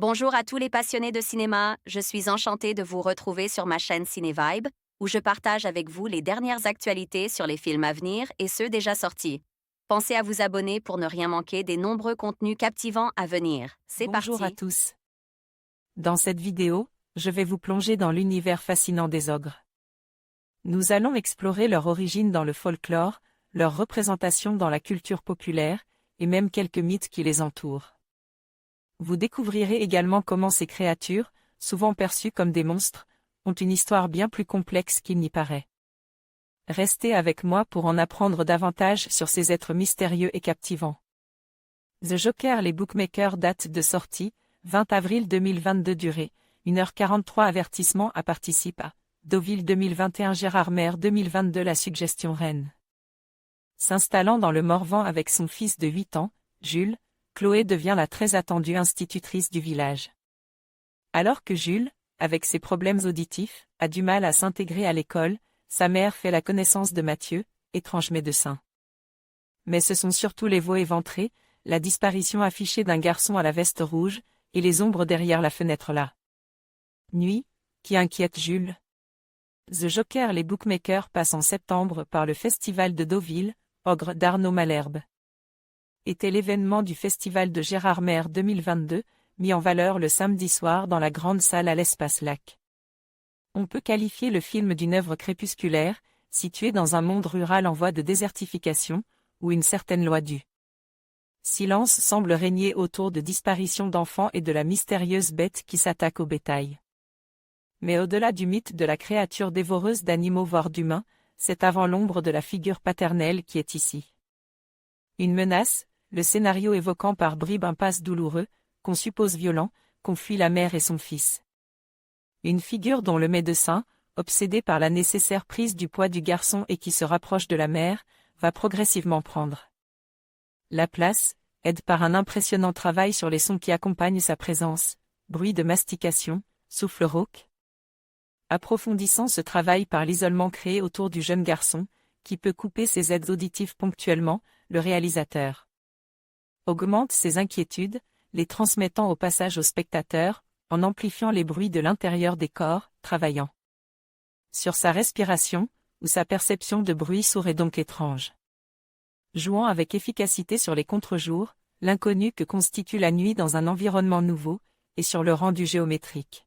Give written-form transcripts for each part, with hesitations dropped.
Bonjour à tous les passionnés de cinéma, je suis enchantée de vous retrouver sur ma chaîne Cinévibe, où je partage avec vous les dernières actualités sur les films à venir et ceux déjà sortis. Pensez à vous abonner pour ne rien manquer des nombreux contenus captivants à venir. C'est Bonjour à parti! tous. Dans cette vidéo, je vais vous plonger dans l'univers fascinant des ogres. Nous allons explorer leur origine dans le folklore, leur représentation dans la culture populaire, et même quelques mythes qui les entourent. Vous découvrirez également comment ces créatures, souvent perçues comme des monstres, ont une histoire bien plus complexe qu'il n'y paraît. Restez avec moi pour en apprendre davantage sur ces êtres mystérieux et captivants. The Joker. Les bookmakers. Date de sortie, 20 avril 2022. Durée, 1h43. Avertissement à participer à Deauville 2021. Gérard Maire 2022. La suggestion reine. S'installant dans le Morvan avec son fils de 8 ans, Jules, Chloé devient la très attendue institutrice du village. Alors que Jules, avec ses problèmes auditifs, a du mal à s'intégrer à l'école, sa mère fait la connaissance de Mathieu, étrange médecin. Mais ce sont surtout les veaux éventrés, la disparition affichée d'un garçon à la veste rouge, et les ombres derrière la fenêtre là. Nuit, qui inquiète Jules. The Joker. Les bookmakers passent en septembre par le festival de Deauville, Ogre d'Arnaud Malherbe. Était l'événement du festival de Gérard Maire 2022, mis en valeur le samedi soir dans la grande salle à l'Espace Lac. On peut qualifier le film d'une œuvre crépusculaire, située dans un monde rural en voie de désertification, où une certaine loi du silence semble régner autour de disparitions d'enfants et de la mystérieuse bête qui s'attaque au bétail. Mais au-delà du mythe de la créature dévoreuse d'animaux voire d'humains, c'est avant l'ombre de la figure paternelle qui est ici. Une menace, le scénario évoquant par bribes un passe douloureux, qu'on suppose violent, qu'on fuit la mère et son fils. Une figure dont le médecin, obsédé par la nécessaire prise du poids du garçon et qui se rapproche de la mère, va progressivement prendre la place, aide par un impressionnant travail sur les sons qui accompagnent sa présence, bruit de mastication, souffle rauque. Approfondissant ce travail par l'isolement créé autour du jeune garçon, qui peut couper ses aides auditives ponctuellement, le réalisateur augmente ses inquiétudes, les transmettant au passage au spectateur, en amplifiant les bruits de l'intérieur des corps, travaillant sur sa respiration, où sa perception de bruit sourd est donc étrange. Jouant avec efficacité sur les contre-jours, l'inconnu que constitue la nuit dans un environnement nouveau, et sur le rendu géométrique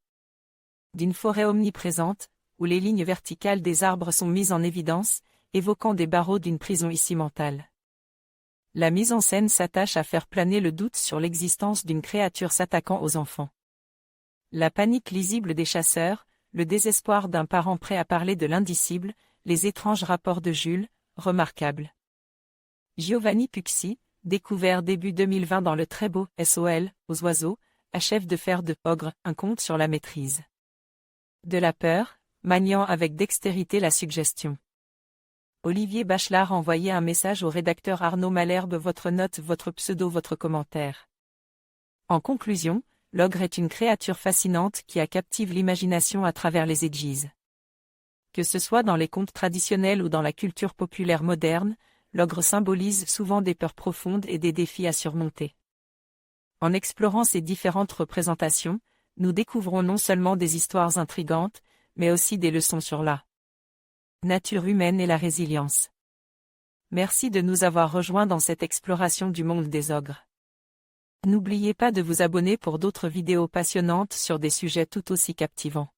d'une forêt omniprésente, où les lignes verticales des arbres sont mises en évidence, évoquant des barreaux d'une prison ici mentale. La mise en scène s'attache à faire planer le doute sur l'existence d'une créature s'attaquant aux enfants. La panique lisible des chasseurs, le désespoir d'un parent prêt à parler de l'indicible, les étranges rapports de Jules, remarquables. Giovanni Pucci, découvert début 2020 dans le très beau SOL, aux oiseaux, achève de faire de Ogre un conte sur la maîtrise de la peur, maniant avec dextérité la suggestion. Olivier Bachelard envoyait un message au rédacteur Arnaud Malherbe. Votre note, votre pseudo, votre commentaire. En conclusion, l'ogre est une créature fascinante qui captive l'imagination à travers les edges. Que ce soit dans les contes traditionnels ou dans la culture populaire moderne, l'ogre symbolise souvent des peurs profondes et des défis à surmonter. En explorant ces différentes représentations, nous découvrons non seulement des histoires intrigantes, mais aussi des leçons sur la nature humaine et la résilience. Merci de nous avoir rejoints dans cette exploration du monde des ogres. N'oubliez pas de vous abonner pour d'autres vidéos passionnantes sur des sujets tout aussi captivants.